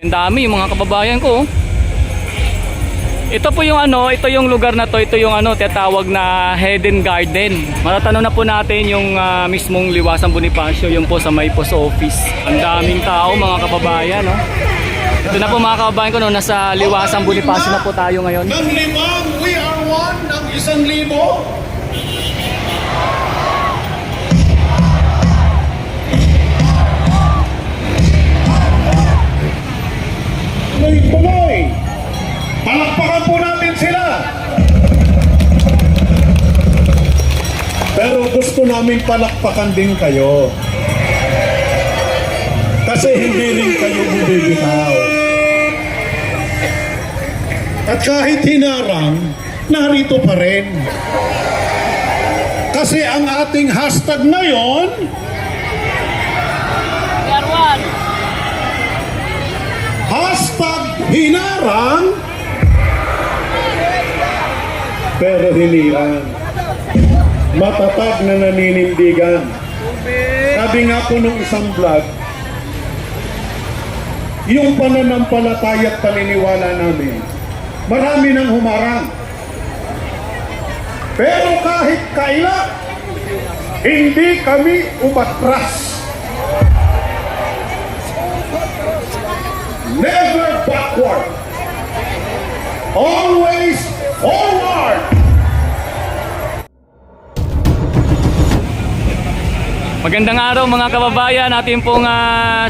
Ang dami yung mga kababayan ko. Ito po yung ito yung lugar na to, ito yung tinatawag na Hidden Garden. Matatanong na po natin yung mismong Liwasang Bonifacio, yung po sa may post office. Ang daming tao mga kababayan, no. Ito na po mga kababayan ko, no, nasa Liwasang Bonifacio na po tayo ngayon. Ng 5, we are one, ng 1,000. Tuloy! Palakpakan po natin sila! Pero gusto namin palakpakan din kayo. Kasi hindi rin kayo bibitaw. At kahit hinarang, narito pa rin. Kasi ang ating hashtag ngayon, hashtag hinarang, pero hiniran. Matatag na naninindigan. Sabi nga po nung isang vlog, yung pananampalataya at paniniwala namin, marami nang humarang. Pero kahit kailan, hindi kami umatras. Never backward. Always forward. Magandang araw mga kababayan, atin pong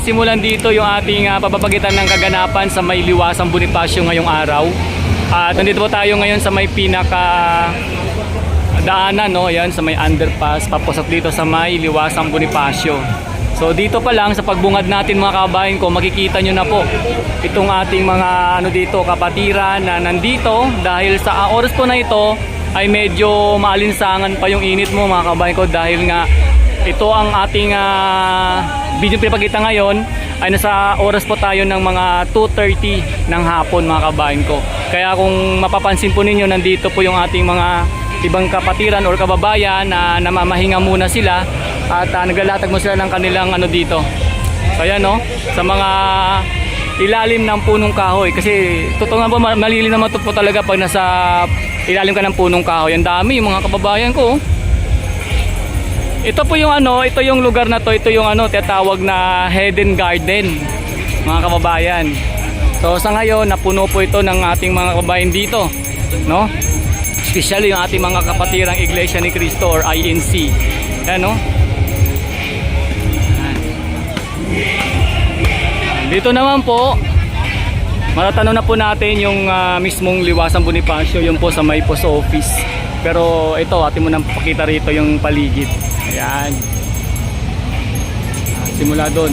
simulan dito yung ating papapagitan ng kaganapan sa may Liwasang Bonifacio ngayong araw. At nandito po tayo ngayon sa may pinaka daanan, no? Yan, sa may underpass, papasok dito sa may Liwasang Bonifacio. So dito pa lang sa pagbungad natin mga kababayan ko, makikita nyo na po itong ating mga dito kapatiran na nandito dahil sa oras po na ito ay medyo maalinsangan pa yung init mo mga kababayan ko, dahil nga ito ang ating video pinapakita ngayon ay nasa oras po tayo ng mga 2:30 ng hapon mga kababayan ko. Kaya kung mapapansin po ninyo, nandito po yung ating mga ibang kapatiran or kababayan na namamahinga muna sila at naglalatag mo sila ng kanilang dito. So ayan, no, sa mga ilalim ng punong kahoy, kasi totoo nga po malilin naman ito po talaga pag nasa ilalim ka ng punong kahoy. Ang dami mga kababayan ko. Ito po yung ito yung lugar na to, ito yung tinatawag na Hidden Garden mga kababayan. So sa ngayon napuno po ito ng ating mga kababayan dito, no? Especially yung ating mga kapatirang Iglesia ni Cristo or INC. Ayan, no? Dito naman po matatanong na po natin yung mismong Liwasang Bonifacio, yung po sa may post office. Pero ito, atin mo nang pakita rito yung paligid. Ayan. Simula doon.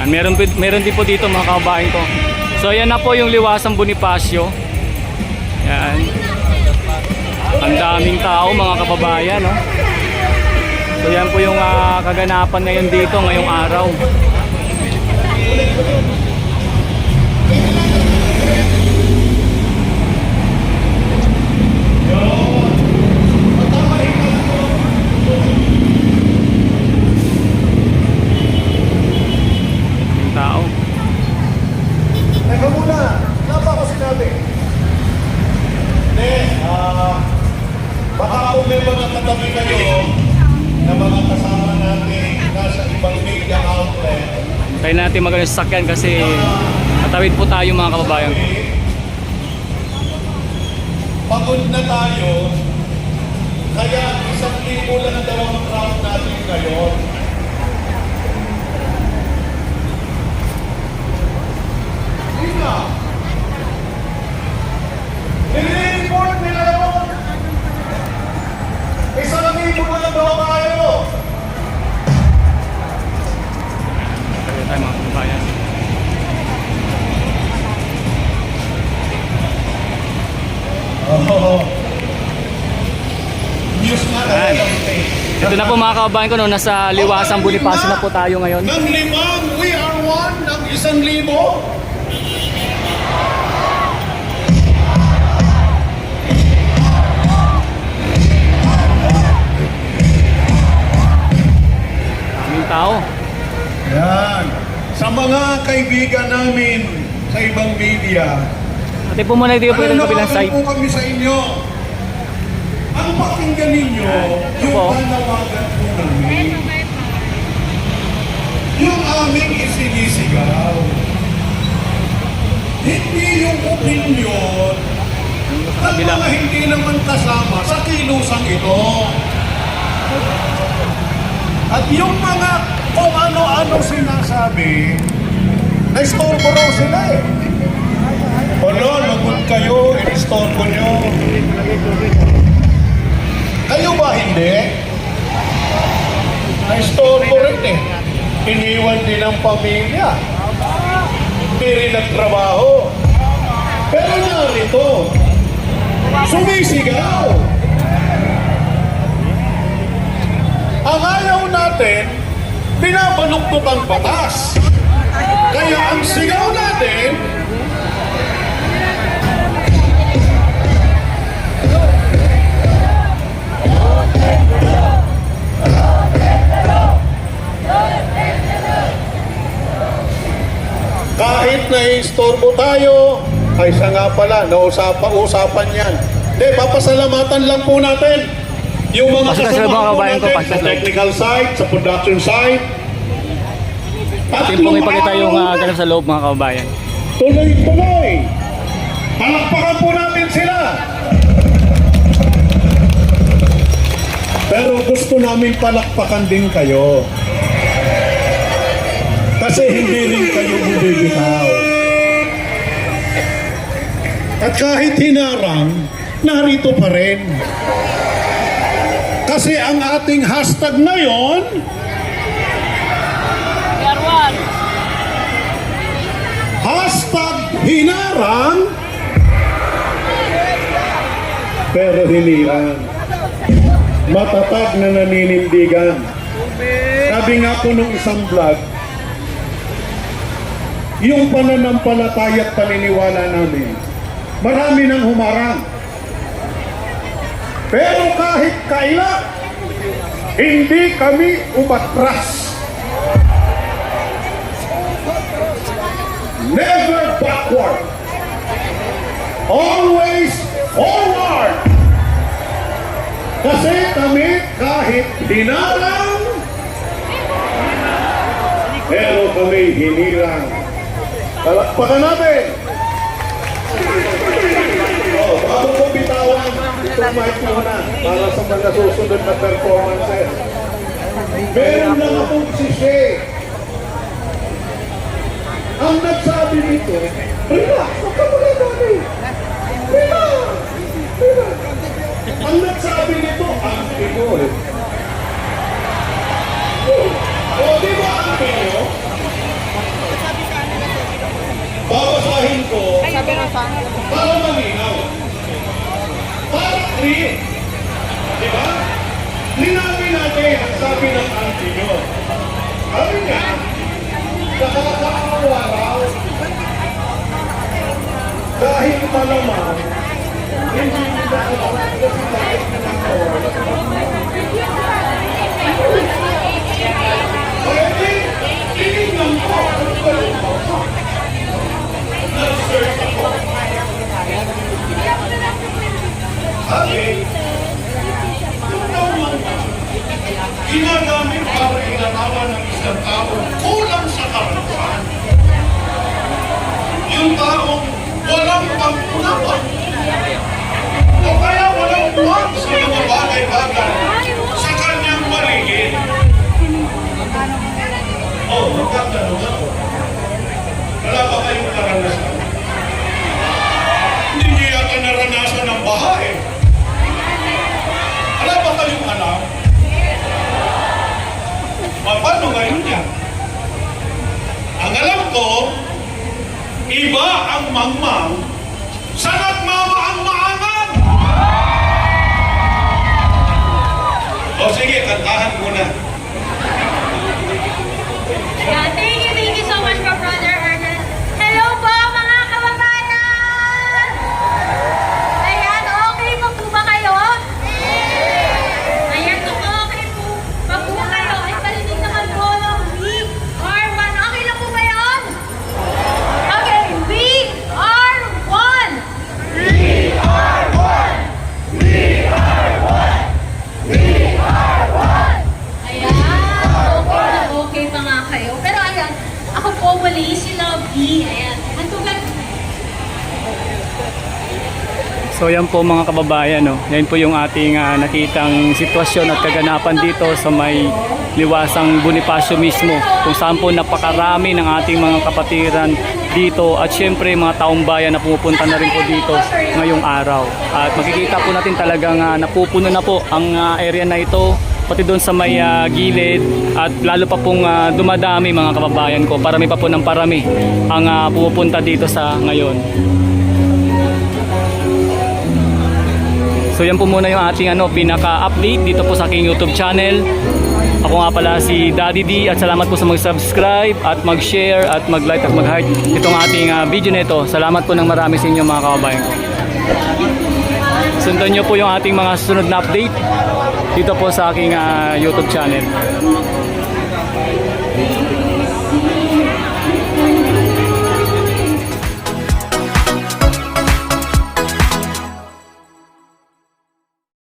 Meron din po dito mga kababayan ko. So ayan na po yung Liwasang Bonifacio. Ayan. Ang daming tao mga kababayan, no? So yan po yung kaganapan ngayon dito ngayong araw. Tao. Teka muna, wala pa ako sinabi. Hindi, baka kung may mga katabi kayo na mga kasama natin nasa ibang media outlet. Tayo natin magandang sasakyan kasi matawid po tayo mga kababayan. Pagod na tayo, kaya 1,000 lang daw ang crowd natin ngayon. Hindi. Nire-report nila yun. 1,000 lang daw tayo. Kaya tayo mga kababayan. News na Ito na po mga kababayan ko, no, nasa Liwasang Bonifacio na po tayo ngayon. Ng 5, we are one, ng 1,000. tao. Yan. Sa mga kaibigan namin sa ibang media, Ate po muna dito po yung kabilang side. po kami sa inyo. Ang pakinggan ninyo, yung Opo. panawagan po namin. Yung aming isinisigaw. Hindi yung opinion at kabila. mga hindi naman kasama sa kilusang ito. At yung mga kung ano-ano sinasabi, na-istorbo raw sila eh. Wala, lagod kayo, in-istorbo nyo. Kayo ba hindi? Na-istorbo rin eh. Iniwan din ang pamilya. Hindi rin nagtrabaho. Pero narito, sumisigaw. Ang ayaw natin, binabaluktot ang batas. Kaya ang sigaw natin, kahit na-istorbo tayo, ay siya nga pala, usapan yan. Hindi, papasalamatan lang po natin yung mga Pasok na sila, mga kasama po kabayan ko, natin pasok sa na. technical side, sa production side. Atin pong ipakita yung ganap sa loob mga kababayan. Tuloy-tuloy. Palakpakan po natin sila. Pero gusto namin palakpakan din kayo. Kasi hindi rin kayo bubibitaw. At kahit hinarang, narito pa rin. Kasi ang ating hashtag ngayon, hashtag hinarang, pero hinirang. Matatag na naninindigan. Sabi nga po nung isang vlog, yung pananampalataya at paniniwala namin, marami nang humarang. Pero kahit kailan, hindi kami umatras. Never backward. Always forward. Kasi kami kahit hinarang, pero kami hinirang. Palakpakan natin. Bago ko bitawan, itong mic muna para sa mga susunod na performances. Meron lang akong sisye. Ang nagsabi nito, relax, huwag ka muna dami. Relax, relax. Ang nagsabi nito, ang Pinoy. O, di ba ang Pinoy? Babasahin ko para malinaw. Para clear. Di ba? Linawin natin ang sabi ng Antino. Sabi niya, nakakaawa raw. Dahil malamang, hindi nila alam kasi bakit nakakawa. Pwede, tinignan ko. Nag-search ako. Sabi, ginagamit para inatawa ng isang tao kulang sa karanasan. Yung taong walang pangkunapan o kaya walang buwan sa mga bagay-bagay sa kanyang paligid. Oh, magkatanong ako. Wala ba kayong karanasan? Hindi niyo yata naranasan ng bahay. Wala ba kayong alam? Paano ngayon yan? Ang alam ko, iba ang mangmang sa nagmamaang-maangan. O sige, kantahan muna. Yeah, thank you so much for Brother Ernest. Hello po mga kababayan! Ayan, okay po ba kayo? Ayan, kung okay po ba kayo, ay palinig naman po Hopefully, si Lovely. Ayan. At kung So yan po mga kababayan, no? Yan po yung ating nakitang sitwasyon at kaganapan dito sa may Liwasang Bonifacio mismo, kung saan po napakarami ng ating mga kapatiran dito at syempre mga taong bayan na pumupunta na rin po dito ngayong araw. At makikita po natin talagang napupuno na po ang area na ito, pati doon sa may gilid, at lalo pa pong dumadami mga kababayan ko, parami pa po ng parami ang pumupunta dito sa ngayon. So yan po muna yung ating pinaka-update dito po sa aking YouTube channel. Ako nga pala si Daddy D at salamat po sa mag-subscribe at mag-share at mag-like at mag-heart itong ating video na ito. Salamat po ng marami sa inyo mga kababayan ko. Sundan nyo po yung ating mga susunod na update dito po sa aking YouTube channel.